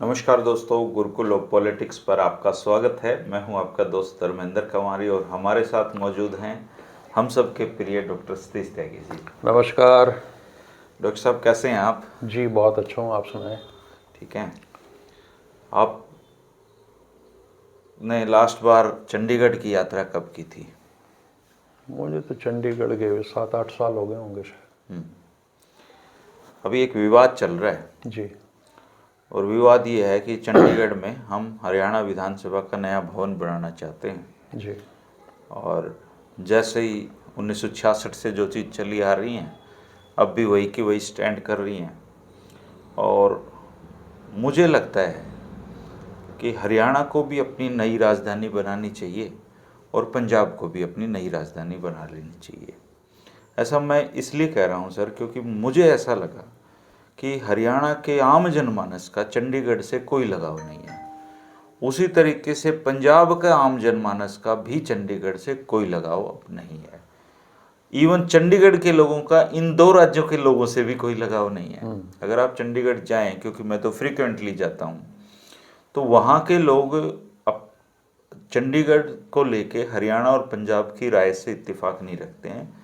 नमस्कार दोस्तों, Gurukul of politics पर आपका स्वागत है। मैं हूं आपका दोस्त धर्मेंद्र कुमारी और हमारे साथ मौजूद हैं हम सब के प्रिय डॉक्टर सतीश त्यागी जी। नमस्कार। डॉक्टर साहब, कैसे हैं आप? जी बहुत अच्छा हूँ, आप सुनाएं। ठीक हैं। आपने लास्ट बार चंडीगढ़ की यात्रा कब की थी? मुझे तो चंडीगढ़ गए हुए 7-8 साल हो गए होंगे शायद। अभी एक विवाद चल रहा है जी और विवाद ये है कि चंडीगढ़ में हम हरियाणा विधानसभा का नया भवन बनाना चाहते हैं। जी और जैसे ही 1966 से जो चीज़ चली आ रही हैं, अब भी वही की वही स्टैंड कर रही हैं। और मुझे लगता है कि हरियाणा को भी अपनी नई राजधानी बनानी चाहिए और पंजाब को भी अपनी नई राजधानी बना लेनी चाहिए। ऐसा मैं इसलिए कह रहा हूँ सर, क्योंकि मुझे ऐसा लगा कि हरियाणा के आम जनमानस का चंडीगढ़ से कोई लगाव नहीं है। उसी तरीके से पंजाब का आम जनमानस का भी चंडीगढ़ से कोई लगाव अब नहीं है। इवन चंडीगढ़ के लोगों का इन दो राज्यों के लोगों से भी कोई लगाव नहीं है। अगर आप चंडीगढ़ जाएं, क्योंकि मैं तो फ्रीक्वेंटली जाता हूं, तो वहाँ के लोग अब चंडीगढ़ को लेके हरियाणा और पंजाब की राय से इत्तेफाक नहीं रखते हैं।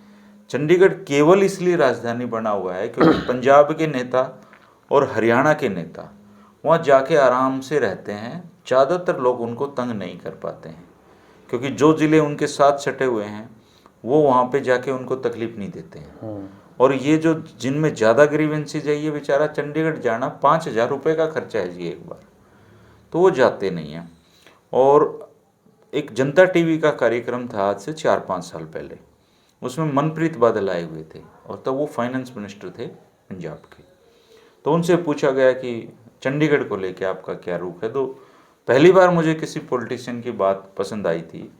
चंडीगढ़ केवल इसलिए राजधानी बना हुआ है क्योंकि पंजाब के नेता और हरियाणा के नेता वहाँ जाके आराम से रहते हैं। ज़्यादातर लोग उनको तंग नहीं कर पाते हैं क्योंकि जो ज़िले उनके साथ सटे हुए हैं वो वहाँ पे जाके उनको तकलीफ नहीं देते हैं। और ये जो जिनमें ज़्यादा ग्रीवेंसीज है, ये बेचारा चंडीगढ़ जाना 5,000 रुपये का खर्चा है जी एक बार, तो वो जाते नहीं हैं। और एक जनता टीवी का कार्यक्रम था आज से 4-5 साल पहले, उसमें मनप्रीत बादल आए हुए थे और तब वो फाइनेंस मिनिस्टर थे पंजाब के। तो उनसे पूछा गया कि चंडीगढ़ को लेके आपका क्या रुख है। तो पहली बार मुझे किसी पॉलिटिशियन की बात पसंद आई थी।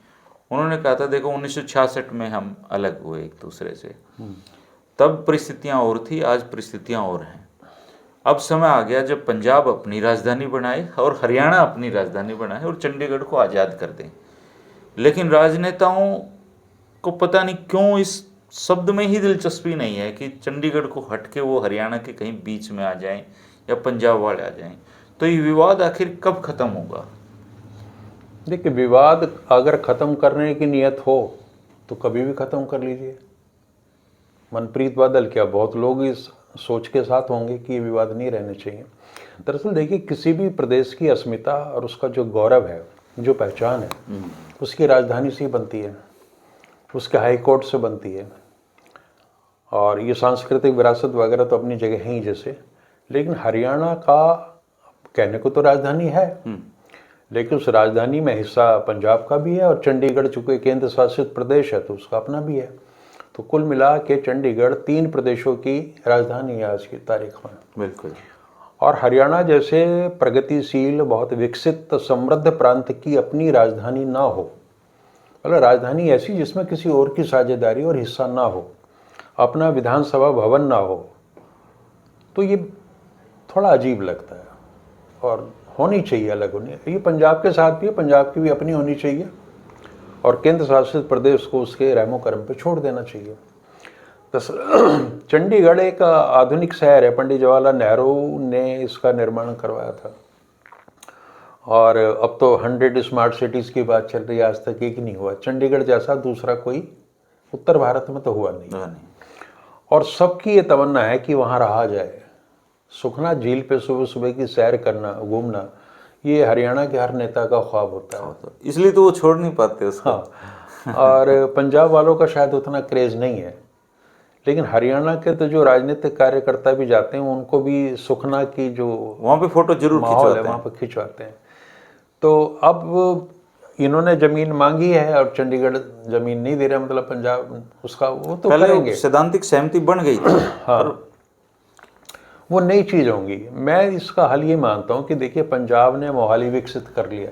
उन्होंने कहा था, देखो 1966 में हम अलग हुए एक दूसरे से, तब परिस्थितियाँ और थी, आज परिस्थितियाँ और हैं। अब समय आ गया जब पंजाब अपनी राजधानी बनाए और हरियाणा अपनी राजधानी बनाए और चंडीगढ़ को आज़ाद कर दें। लेकिन राजनेताओं को पता नहीं क्यों इस शब्द में ही दिलचस्पी नहीं है कि चंडीगढ़ को हट के वो हरियाणा के कहीं बीच में आ जाएं या पंजाब वाले आ जाएं। तो ये विवाद आखिर कब खत्म होगा? देखिए, विवाद अगर ख़त्म करने की नियत हो तो कभी भी ख़त्म कर लीजिए। मनप्रीत बादल क्या, बहुत लोग इस सोच के साथ होंगे कि ये विवाद नहीं रहने चाहिए। दरअसल देखिए, किसी भी प्रदेश की अस्मिता और उसका जो गौरव है, जो पहचान है, उसकी राजधानी से ही बनती है, उसके हाई कोर्ट से बनती है। और ये सांस्कृतिक विरासत वगैरह तो अपनी जगह है ही जैसे, लेकिन हरियाणा का कहने को तो राजधानी है, लेकिन उस राजधानी में हिस्सा पंजाब का भी है और चंडीगढ़ चूंकि केंद्र शासित प्रदेश है तो उसका अपना भी है। तो कुल मिला के चंडीगढ़ 3 प्रदेशों की राजधानी है आज की तारीख में। बिल्कुल। और हरियाणा जैसे प्रगतिशील, बहुत विकसित, समृद्ध प्रांत की अपनी राजधानी ना हो, मतलब राजधानी ऐसी जिसमें किसी और की साझेदारी और हिस्सा ना हो, अपना विधानसभा भवन ना हो, तो ये थोड़ा अजीब लगता है। और होनी चाहिए, अलग होनी। ये पंजाब के साथ भी है, पंजाब की भी अपनी होनी चाहिए और केंद्र शासित प्रदेश को उसके रहमो कर्म पे छोड़ देना चाहिए। चंडीगढ़ एक आधुनिक शहर है, पंडित जवाहरलाल नेहरू ने इसका निर्माण करवाया था। और अब तो 100 स्मार्ट सिटीज़ की बात चल रही है, आज तक एक नहीं हुआ। चंडीगढ़ जैसा दूसरा कोई उत्तर भारत में तो हुआ नहीं। और सबकी ये तमन्ना है कि वहाँ रहा जाए। सुखना झील पे सुबह सुबह की सैर करना, घूमना, ये हरियाणा के हर नेता का ख्वाब होता है। इसलिए तो वो छोड़ नहीं पाते उसको। हाँ, और पंजाब वालों का शायद उतना क्रेज नहीं है, लेकिन हरियाणा के तो जो राजनीतिक कार्यकर्ता भी जाते हैं उनको भी सुखना की जो वहाँ पे फोटो जरूर माहौल है वहाँ पर खिंचवाते हैं। तो अब इन्होंने जमीन मांगी है और चंडीगढ़ जमीन नहीं दे रहा, मतलब पंजाब उसका वो तो करेंगे। सैद्धांतिक सहमति बन गई थी। हाँ, वो नई चीज़ होंगी। मैं इसका हल ये मानता हूँ कि देखिए, पंजाब ने मोहाली विकसित कर लिया,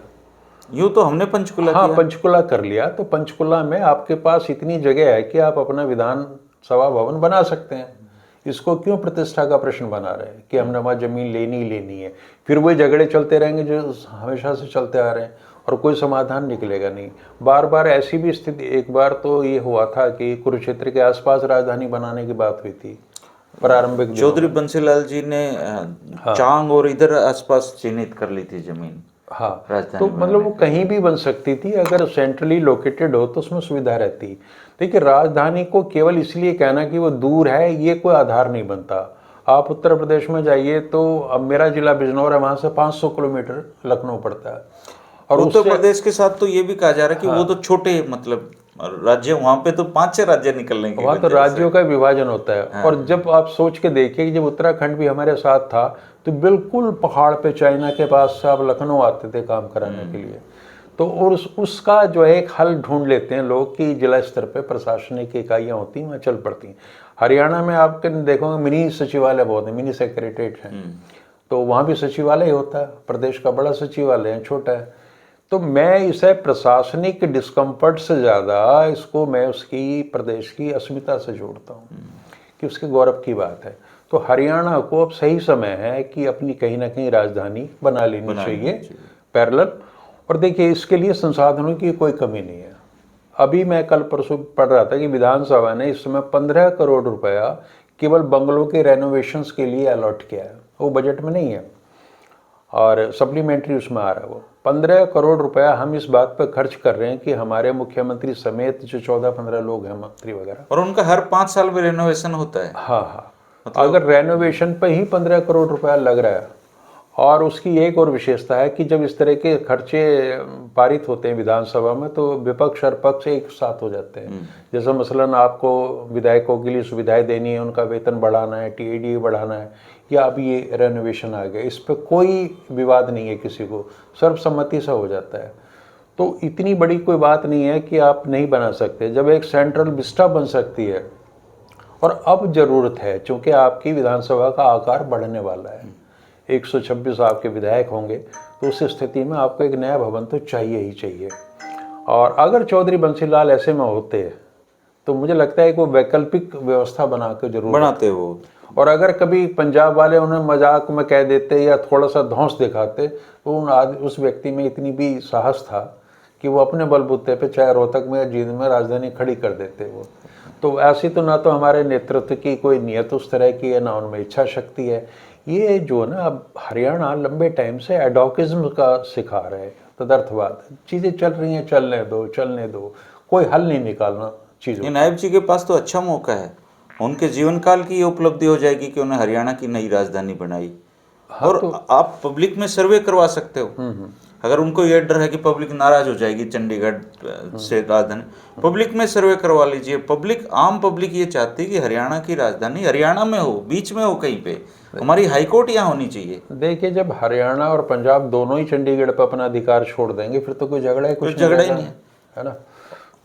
यूँ तो हमने पंचकुला हाँ किया। पंचकुला कर लिया। तो पंचकुला में आपके पास इतनी जगह है कि आप अपना विधानसभा भवन बना सकते हैं। इसको क्यों प्रतिष्ठा का प्रश्न बना रहे हैं कि हमने वहाँ जमीन लेनी ही लेनी है? फिर वही झगड़े चलते रहेंगे जो हमेशा से चलते आ रहे हैं और कोई समाधान निकलेगा नहीं। बार बार ऐसी भी स्थिति, एक बार तो ये हुआ था कि कुरुक्षेत्र के आसपास राजधानी बनाने की बात हुई थी। प्रारंभिक दिनों चौधरी में। बंसीलाल जी ने चांग और इधर आसपास चिन्हित कर ली थी जमीन। हाँ, राजधानी तो मतलब वो कहीं भी बन सकती थी, अगर सेंट्रली लोकेटेड हो तो उसमें सुविधा रहती। देखिए, राजधानी को केवल इसलिए कहना कि वो दूर है, ये कोई आधार नहीं बनता। आप उत्तर प्रदेश में जाइए तो अब मेरा जिला बिजनौर है, वहाँ से 500 किलोमीटर लखनऊ पड़ता है। और उत्तर उससे प्रदेश के साथ तो ये भी कहा जा रहा है कि वो तो छोटे मतलब राज्य, वहां पे तो 5-6 राज्य निकलने की वहाँ तो वजह राज्यों से। का विभाजन होता है। और जब आप सोच के देखिए कि जब उत्तराखंड भी हमारे साथ था तो बिल्कुल पहाड़ पे चाइना के पास से आप लखनऊ आते थे काम कराने के लिए। तो और उसका जो है एक हल ढूंढ लेते हैं लोग कि जिला स्तर पे प्रशासनिक इकाइयाँ होती हैं, वहाँ चल पड़ती हैं। हरियाणा में आप देखोगे मिनी सचिवालय बहुत है, मिनी सेक्रेटरीट हैं, तो वहाँ भी सचिवालय होता है। प्रदेश का बड़ा सचिवालय है, छोटा है। तो मैं इसे प्रशासनिक डिस्कम्फर्ट से ज़्यादा इसको मैं उसकी प्रदेश की अस्मिता से जोड़ता हूँ कि उसके गौरव की बात है। तो हरियाणा को अब सही समय है कि अपनी कहीं ना कहीं राजधानी बना लेनी चाहिए पैरेलल। और देखिए, इसके लिए संसाधनों की कोई कमी नहीं है। अभी मैं कल परसों पढ़ रहा था कि विधानसभा ने इस समय 15 करोड़ रुपया केवल बंगलों के रेनोवेशंस के लिए अलॉट किया है। वो बजट में नहीं है और सप्लीमेंट्री उसमें आ रहा है। वो 15 करोड़ रुपया हम इस बात पर खर्च कर रहे हैं कि हमारे मुख्यमंत्री समेत जो 14-15 लोग हैं मंत्री वगैरह, और उनका हर 5 साल में रेनोवेशन होता है। हाँ हाँ, अगर रेनोवेशन पे ही 15 करोड़ रुपया लग रहा है। और उसकी एक और विशेषता है कि जब इस तरह के खर्चे पारित होते हैं विधानसभा में तो विपक्ष और पक्ष एक साथ हो जाते हैं। जैसे मसलन आपको विधायकों के लिए सुविधाएं देनी है, उनका वेतन बढ़ाना है, टीएडी बढ़ाना है, या अब ये रेनोवेशन आ गया, इस पर कोई विवाद नहीं है, किसी को सर्वसम्मति से हो जाता है। तो इतनी बड़ी कोई बात नहीं है कि आप नहीं बना सकते। जब एक सेंट्रल विस्टा बन सकती है, और अब जरूरत है चूंकि आपकी विधानसभा का आकार बढ़ने वाला है, 126 आपके विधायक होंगे, तो उस स्थिति में आपको एक नया भवन तो चाहिए ही चाहिए। और अगर चौधरी बंसीलाल ऐसे में होते तो मुझे लगता है कि वो वैकल्पिक व्यवस्था बना के जरूर बनाते वो। और अगर कभी पंजाब वाले उन्हें मजाक में कह देते या थोड़ा सा धौंस दिखाते तो उस व्यक्ति में इतनी भी साहस था कि वो अपने बलबूते पे चाहे रोहतक में या जींद में राजधानी खड़ी कर देते वो। तो ऐसी तो ना तो हमारे नेतृत्व की कोई नियत उस तरह की है, ना उनमें इच्छा शक्ति है। ये जो ना अब हरियाणा लंबे टाइम से एडॉकिज्म का शिकार है, तदर्थवाद, चीज़ें चल रही हैं, चलने दो, कोई हल नहीं निकालना चीज़ों। नायब जी के पास तो अच्छा मौका है, उनके जीवन काल की ये उपलब्धि हो जाएगी कि उन्हें हरियाणा की नई राजधानी बनाई। और तो आप पब्लिक में सर्वे करवा सकते हो। अगर उनको ये डर है कि पब्लिक नाराज हो जाएगी चंडीगढ़ से राजधानी, पब्लिक में सर्वे करवा लीजिए। पब्लिक, आम पब्लिक ये चाहती है कि हरियाणा की राजधानी हरियाणा में हो, बीच में हो, कहीं पे हमारी हाईकोर्ट यहाँ होनी चाहिए। देखिए, जब हरियाणा और पंजाब दोनों ही चंडीगढ़ पर अपना अधिकार छोड़ देंगे फिर तो कोई झगड़ा ही कुछ झगड़ा ही नहीं है ना।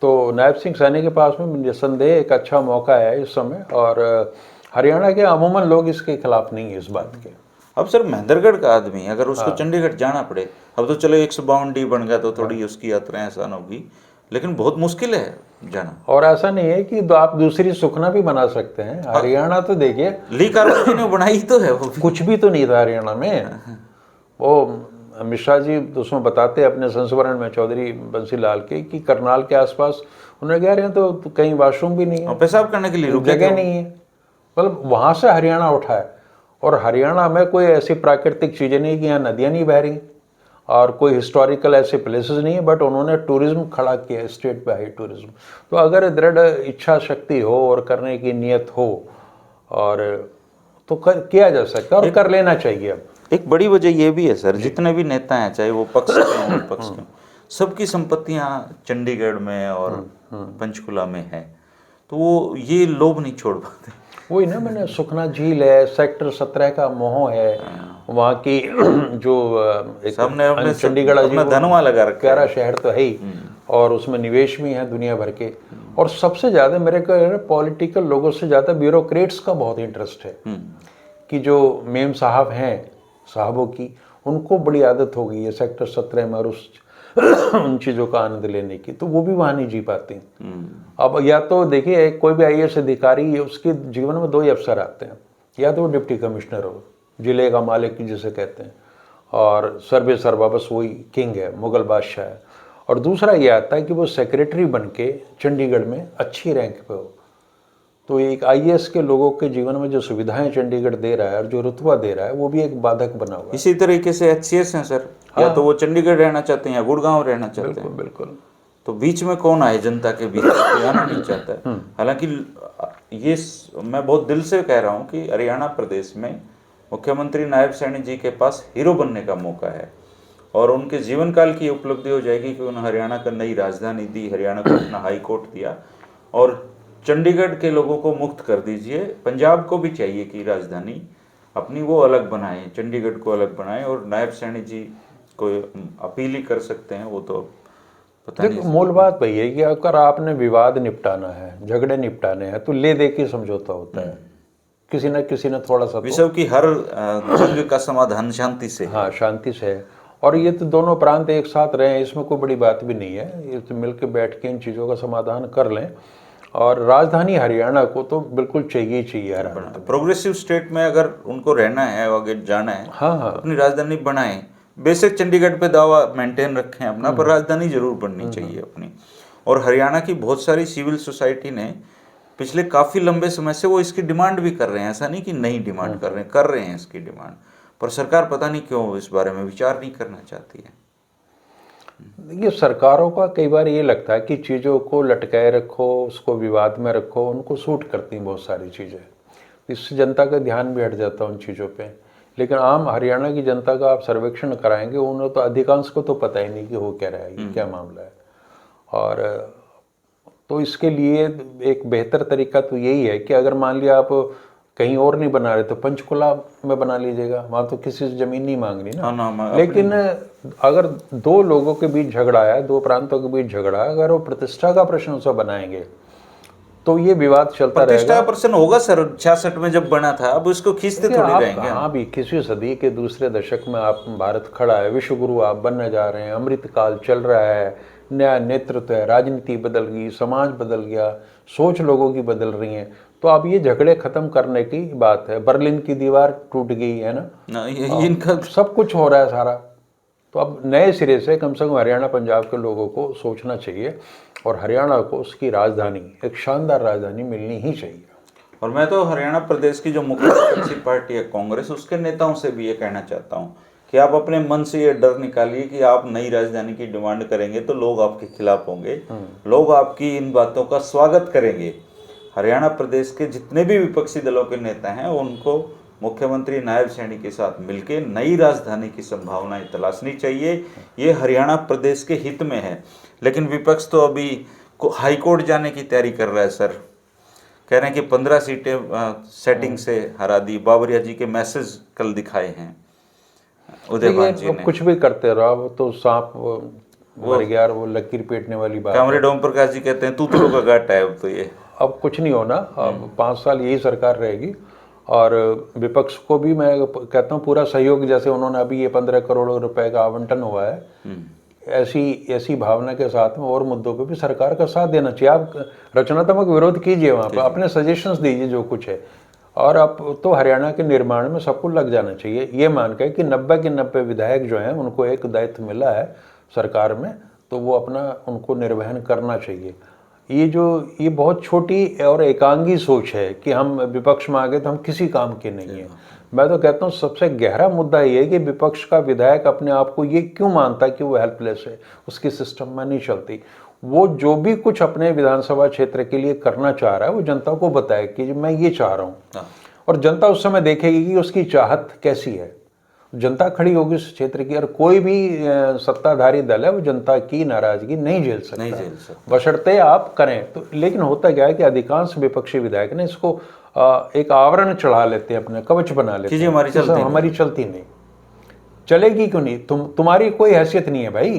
तो नायब सिंह सैनी के पास में निसंदेह एक अच्छा मौका है इस समय। और हरियाणा के अमूमन लोग इसके खिलाफ नहीं है इस बात के। अब सर महेंद्रगढ़ का आदमी अगर उसको चंडीगढ़ जाना पड़े, अब तो चलो 152D बन गया तो थोड़ी उसकी यात्राएं आसान होगी, लेकिन बहुत मुश्किल है जाना। और ऐसा नहीं है कि आप दूसरी सुखना भी बना सकते हैं। हरियाणा तो देखिए, ली कार्बन जी ने बनाई तो है, वो कुछ भी तो नहीं था हरियाणा में। वो मिश्रा जी उसमें बताते अपने संस्मरण में चौधरी बंसीलाल के कि करनाल के आसपास उन्होंने कह रहे हैं तो कहीं वॉशरूम भी नहीं है, पेशाब करने के लिए जगह नहीं है। मतलब वहाँ से हरियाणा उठा है। और हरियाणा में कोई ऐसी प्राकृतिक चीज़ें नहीं कि यहाँ नदियाँ नहीं बह रही और कोई हिस्टोरिकल ऐसे प्लेसेस नहीं है, बट उन्होंने टूरिज्म खड़ा किया, स्टेट पे हाई टूरिज्म। तो अगर दृढ़ इच्छा शक्ति हो और करने की नियत हो और तो किया जा सकता है और कर लेना चाहिए। अब एक बड़ी वजह यह भी है सर, जितने भी नेता हैं चाहे वो पक्ष के हों विपक्ष के हों, सबकी संपत्तियां चंडीगढ़ में और पंचकुला में है, तो वो ये लोभ नहीं छोड़ पाते। वही ना, मैंने सुखना झील है, सेक्टर 17 का मोह है, वहाँ की जो एक चंडीगढ़ अपना धनवा लगा रखा है, प्यारा शहर तो है ही, और उसमें निवेश भी है दुनिया भर के। और सबसे ज़्यादा मेरे को पॉलिटिकल लोगों से ज़्यादा ब्यूरोक्रेट्स का बहुत इंटरेस्ट है कि जो मेम साहब हैं, साहबों की, उनको बड़ी आदत हो गई है सेक्टर 17 में और उन चीज़ों का आनंद लेने की, तो वो भी वहाँ नहीं जी पाते। अब या तो देखिए, कोई भी IAS अधिकारी, उसके जीवन में दो ही अवसर आते हैं, या तो वो डिप्टी कमिश्नर हो, जिले का मालिक जिसे कहते हैं, और सर्वे सर्वा बस वही किंग है, मुगल बादशाह है। और दूसरा ये आता है कि वो सेक्रेटरी बन के चंडीगढ़ में अच्छी रैंक पे हो। तो एक आईएएस के लोगों के जीवन में जो सुविधाएं चंडीगढ़ दे रहा है और जो रुतबा दे रहा है वो भी एक बाधक बना हुआ है। इसी तरीके से एचसीएस हैं सर, या तो वो चंडीगढ़ रहना चाहते हैं या गुड़गांव रहना चाहते बिल्कुल हैं। बिल्कुल। तो बीच में कौन आए, जनता के बीच कोई आना नहीं चाहता है। हालांकि ये मैं बहुत दिल से कह रहा हूँ कि हरियाणा प्रदेश में मुख्यमंत्री नायब सैनी जी के पास हीरो बनने का मौका है, और उनके जीवन काल की उपलब्धि हो जाएगी कि उन्होंने हरियाणा का नई राजधानी दी, हरियाणा को अपना हाई कोर्ट दिया, और चंडीगढ़ के लोगों को मुक्त कर दीजिए। पंजाब को भी चाहिए कि राजधानी अपनी वो अलग बनाए, चंडीगढ़ को अलग बनाए, और नायब सैनी जी को अपील ही कर सकते हैं। वो तो पता नहीं। देखो, मूल बात वही है कि अगर आपने विवाद निपटाना है, झगड़े निपटाने हैं, तो ले दे के समझौता होता है। किसी न किसी ने थोड़ा सा विश्व की हर जंग का समाधान शांति से है। हाँ, शांति से है। और ये तो दोनों प्रांत एक साथ रहे, इसमें कोई बड़ी बात भी नहीं है। ये तो मिलकर बैठ के इन चीज़ों का समाधान कर लें। और राजधानी हरियाणा को तो बिल्कुल चाहिए ही चाहिए हरियाणा। प्रोग्रेसिव स्टेट में अगर उनको रहना है, आगे जाना है, हाँ हाँ, अपनी राजधानी बनाएं। बेशक चंडीगढ़ पे दावा मेंटेन रखें अपना, पर राजधानी जरूर बननी चाहिए अपनी। और हरियाणा की बहुत सारी सिविल सोसाइटी ने पिछले काफी लंबे समय से वो इसकी डिमांड भी कर रहे हैं, ऐसा नहीं कि नहीं डिमांड कर रहे हैं इसकी डिमांड, पर सरकार पता नहीं क्यों इस बारे में विचार नहीं करना चाहती है। देखिए, सरकारों का कई बार ये लगता है कि चीज़ों को लटकाए रखो, उसको विवाद में रखो, उनको सूट करती हैं बहुत सारी चीज़ें। इससे जनता का ध्यान भी हट जाता है उन चीज़ों पे। लेकिन आम हरियाणा की जनता का आप सर्वेक्षण कराएंगे, उन्हें तो अधिकांश को तो पता ही नहीं कि हो क्या रहा है, ये क्या मामला है। और तो इसके लिए एक बेहतर तरीका तो यही है कि अगर मान लिया आप कहीं और नहीं बना रहे तो पंचकुला में बना लीजिएगा, वहाँ तो किसी से ज़मीन नहीं मांगनी ना। लेकिन अगर दो लोगों के बीच झगड़ा है, दो प्रांतों के बीच झगड़ा है, अगर वो प्रतिष्ठा का प्रश्न उसे बनाएंगे तो ये विवाद चलता रहेगा। प्रतिष्ठा प्रश्न होगा सर, 66 में जब बना था, अब उसको खींचते थोड़ी रहेंगे। हाँ, भी 21वीं सदी के दूसरे दशक में आप भारत खड़ा है, विश्व गुरु आप बनने जा रहे हैं, अमृत काल चल रहा है, नया नेतृत्व है, राजनीति बदल गई, समाज बदल गया, सोच लोगों की बदल रही है। तो अब ये झगड़े खत्म करने की बात है। बर्लिन की दीवार टूट गई है ना, इनका सब कुछ हो रहा है सारा। तो अब नए सिरे से कम से कम हरियाणा पंजाब के लोगों को सोचना चाहिए, और हरियाणा को उसकी राजधानी, एक शानदार राजधानी मिलनी ही चाहिए। और मैं तो हरियाणा प्रदेश की जो मुख्य विपक्षी पार्टी है कांग्रेस, उसके नेताओं से भी ये कहना चाहता हूँ कि आप अपने मन से ये डर निकालिए कि आप नई राजधानी की डिमांड करेंगे तो लोग आपके खिलाफ होंगे। लोग आपकी इन बातों का स्वागत करेंगे। हरियाणा प्रदेश के जितने भी विपक्षी दलों के नेता हैं, उनको मुख्यमंत्री नायब सैनी के साथ मिलकर नई राजधानी की संभावनाएं तलाशनी चाहिए। ये हरियाणा प्रदेश के हित में है। लेकिन विपक्ष तो अभी हाई कोर्ट जाने की तैयारी कर रहा है सर। कह रहे हैं कि 15 सीटें सेटिंग से हरा दी। बाबरिया जी के मैसेज कल दिखाए हैं उदयभान जी ने। कुछ भी करते रहो तो सांप मर गया, वो लकीर पेटने वाली बात। कामरेड ओम प्रकाश जी कहते हैं तूतरों का घाट है अब तो ये। अब कुछ नहीं होना, अब 5 साल यही सरकार रहेगी। और विपक्ष को भी मैं कहता हूँ पूरा सहयोग, जैसे उन्होंने अभी ये 15 करोड़ रुपए का आवंटन हुआ है, ऐसी भावना के साथ में और मुद्दों पे भी सरकार का साथ देना चाहिए। आप रचनात्मक विरोध कीजिए, वहाँ पर अपने सजेशंस दीजिए जो कुछ है। और अब तो हरियाणा के निर्माण में सबको लग जाना चाहिए, ये मान के कि 90 के 90 विधायक जो हैं उनको एक दायित्व मिला है सरकार में, तो वो अपना उनको निर्वहन करना चाहिए। ये बहुत छोटी और एकांगी सोच है कि हम विपक्ष में आ गए तो हम किसी काम के नहीं हैं। मैं तो कहता हूँ सबसे गहरा मुद्दा ये है कि विपक्ष का विधायक अपने आप को ये क्यों मानता है कि वो हेल्पलेस है, उसकी सिस्टम में नहीं चलती। वो जो भी कुछ अपने विधानसभा क्षेत्र के लिए करना चाह रहा है वो जनता को बताए कि मैं ये चाह रहा हूँ, और जनता उस समय देखेगी कि उसकी चाहत कैसी है। जनता खड़ी होगी उस क्षेत्र की, और कोई भी सत्ताधारी दल है वो जनता की नाराजगी नहीं झेल सकता, बशर्ते आप करें तो। लेकिन होता क्या है कि अधिकांश विपक्षी विधायक ने इसको एक आवरण चढ़ा लेते हैं, अपने कवच बना लेते हैं। हमारी चलती नहीं, चलेगी क्यों नहीं? तुम्हारी कोई हैसियत नहीं है भाई।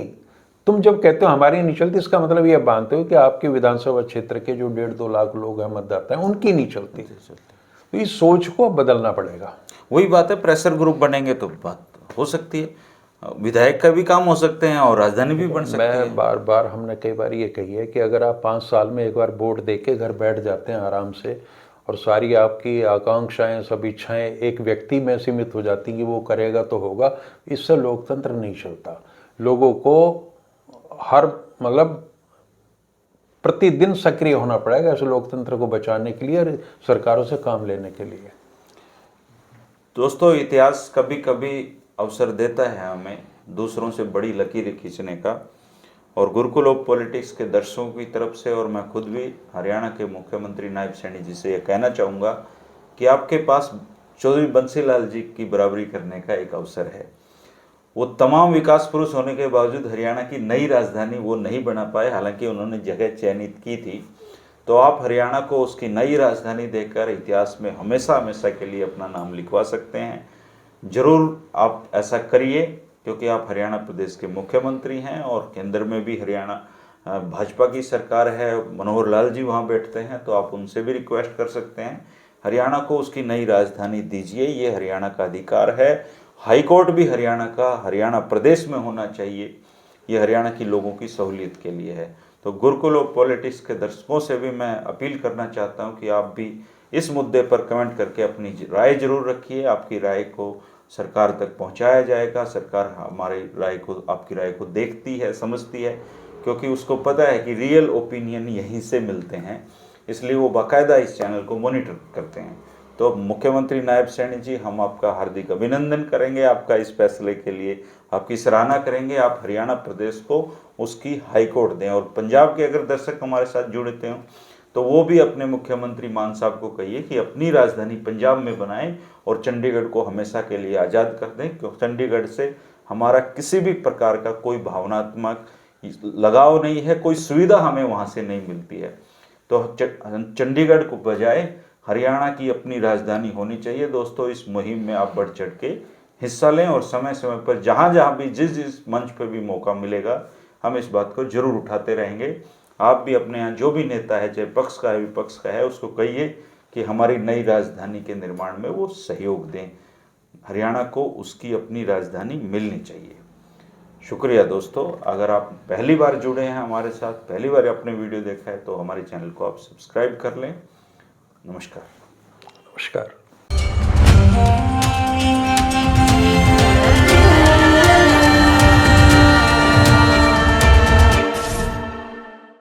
तुम जब कहते हो हमारी नहीं चलती, इसका मतलब ये मानते हो कि आपके विधानसभा क्षेत्र के जो 1.5-2 लाख लोग हैं, मतदाता हैं, उनकी नहीं चलती। तो इस सोच को बदलना पड़ेगा। वही बात है, प्रेशर ग्रुप बनेंगे तो बात हो सकती है, विधायक का भी काम हो सकते हैं और राजधानी भी बन सकती है। बार बार हमने कई बार ये कही है कि अगर आप 5 साल में एक बार वोट दे के घर बैठ जाते हैं आराम से, और सारी आपकी आकांक्षाएं, सब इच्छाएं एक व्यक्ति में सीमित हो जाती कि वो करेगा तो होगा, इससे लोकतंत्र नहीं चलता। लोगों को हर प्रतिदिन सक्रिय होना पड़ेगा इस लोकतंत्र को बचाने के लिए और सरकारों से काम लेने के लिए। दोस्तों, इतिहास कभी कभी अवसर देता है हमें दूसरों से बड़ी लकीरें खींचने का, और गुरुकुल ऑफ पॉलिटिक्स के दर्शकों की तरफ से और मैं खुद भी हरियाणा के मुख्यमंत्री नायब सैनी जी से यह कहना चाहूँगा कि आपके पास चौधरी बंसीलाल जी की बराबरी करने का एक अवसर है। वो तमाम विकास पुरुष होने के बावजूद हरियाणा की नई राजधानी वो नहीं बना पाए, हालांकि उन्होंने जगह चयनित की थी। तो आप हरियाणा को उसकी नई राजधानी देकर इतिहास में हमेशा हमेशा के लिए अपना नाम लिखवा सकते हैं। जरूर आप ऐसा करिए, क्योंकि आप हरियाणा प्रदेश के मुख्यमंत्री हैं और केंद्र में भी हरियाणा भाजपा की सरकार है, मनोहर लाल जी वहाँ बैठते हैं, तो आप उनसे भी रिक्वेस्ट कर सकते हैं हरियाणा को उसकी नई राजधानी दीजिए। ये हरियाणा का अधिकार है। हाईकोर्ट भी हरियाणा का हरियाणा प्रदेश में होना चाहिए। ये हरियाणा की लोगों की सहूलियत के लिए है। तो गुरुकुल ऑफ पॉलिटिक्स के दर्शकों से भी मैं अपील करना चाहता हूँ कि आप भी इस मुद्दे पर कमेंट करके अपनी राय जरूर रखिए। आपकी राय को सरकार तक पहुंचाया जाएगा। सरकार हमारी राय को, आपकी राय को देखती है, समझती है, क्योंकि उसको पता है कि रियल ओपिनियन यहीं से मिलते हैं, इसलिए वो बाकायदा इस चैनल को मॉनिटर करते हैं। तो मुख्यमंत्री नायब सैनी जी, हम आपका हार्दिक अभिनंदन करेंगे आपका इस फैसले के लिए, आपकी सराहना करेंगे। आप हरियाणा प्रदेश को उसकी हाईकोर्ट दें। और पंजाब के अगर दर्शक हमारे साथ जुड़ते हों तो वो भी अपने मुख्यमंत्री मान साहब को कहिए कि अपनी राजधानी पंजाब में बनाएं और चंडीगढ़ को हमेशा के लिए आज़ाद कर दें, क्योंकि चंडीगढ़ से हमारा किसी भी प्रकार का कोई भावनात्मक लगाव नहीं है, कोई सुविधा हमें वहाँ से नहीं मिलती है। तो चंडीगढ़ को बजाय हरियाणा की अपनी राजधानी होनी चाहिए। दोस्तों, इस मुहिम में आप बढ़ चढ़ के हिस्सा लें और समय समय पर जहाँ जहाँ भी जिस मंच पर भी मौका मिलेगा हम इस बात को जरूर उठाते रहेंगे। आप भी अपने यहाँ जो भी नेता है, चाहे पक्ष का है विपक्ष का है, उसको कहिए कि हमारी नई राजधानी के निर्माण में वो सहयोग दें। हरियाणा को उसकी अपनी राजधानी मिलनी चाहिए। शुक्रिया दोस्तों। अगर आप पहली बार जुड़े हैं हमारे साथ, पहली बार अपने वीडियो देखा है, तो हमारे चैनल को आप सब्सक्राइब कर लें। नमस्कार। नमस्कार।